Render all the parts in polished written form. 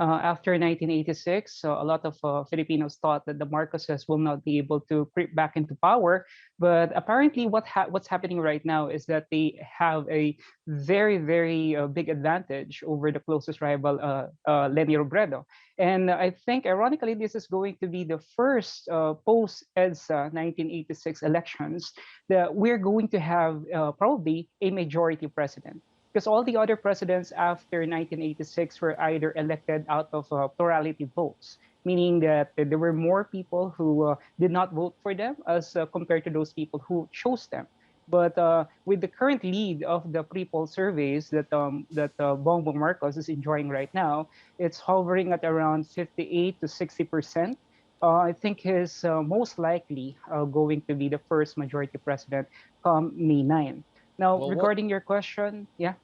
After 1986, so a lot of Filipinos thought that the Marcoses will not be able to creep back into power. But apparently, what's happening right now is that they have a very, very big advantage over the closest rival, Leni Robredo. And I think, ironically, this is going to be the first post-EDSA 1986 elections that we're going to have probably a majority president, because all the other presidents after 1986 were either elected out of plurality votes, meaning that there were more people who did not vote for them as compared to those people who chose them. But with the current lead of the pre-poll surveys that Bongbong Marcos is enjoying right now, it's hovering at around 58 to 60%. I think he's most likely going to be the first majority president come May 9. Now, Well, what? regarding your question, yeah.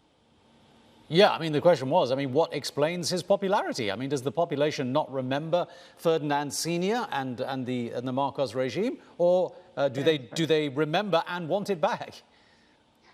Yeah, I mean, the question was, I mean, what explains his popularity? I mean, does the population not remember Ferdinand Sr. and the Marcos regime, or do they remember and want it back?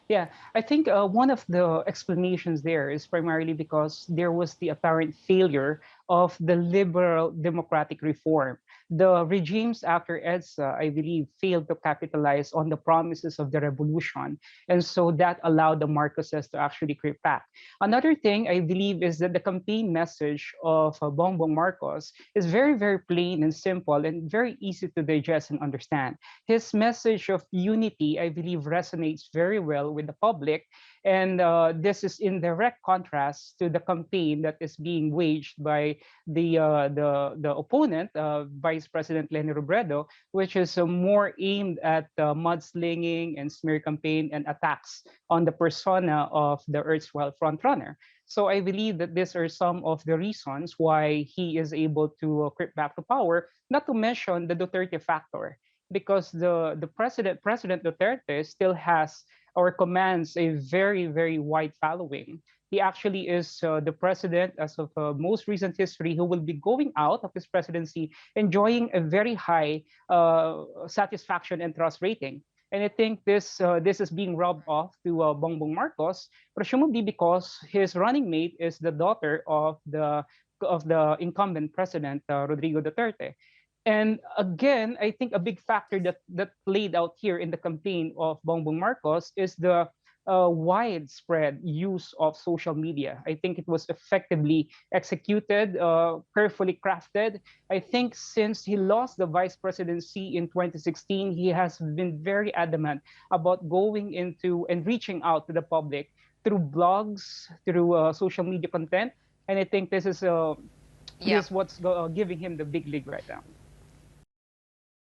Yeah, I think one of the explanations there is primarily because there was the apparent failure of the liberal democratic reform. The regimes after EDSA, I believe, failed to capitalize on the promises of the revolution. And so that allowed the Marcoses to actually creep back. Another thing I believe is that the campaign message of Bongbong Marcos is very, very plain and simple and very easy to digest and understand. His message of unity, I believe, resonates very well with the public. And this is in direct contrast to the campaign that is being waged by the opponent, Vice President Leni Robredo, which is more aimed at mudslinging and smear campaign and attacks on the persona of the erstwhile frontrunner. So I believe that these are some of the reasons why he is able to creep back to power. Not to mention the Duterte factor, because the President Duterte still has or commands a very, very wide following. He actually is the president, as of most recent history, who will be going out of his presidency enjoying a very high satisfaction and trust rating. And I think this is being rubbed off to Bongbong Marcos, presumably because his running mate is the daughter of the incumbent president, Rodrigo Duterte. And again, I think a big factor that played out here in the campaign of Bongbong Marcos is the widespread use of social media. I think it was effectively executed, carefully crafted. I think since he lost the vice presidency in 2016, he has been very adamant about going into and reaching out to the public through blogs, through social media content. And I think this is Yeah. what's giving him the big league right now.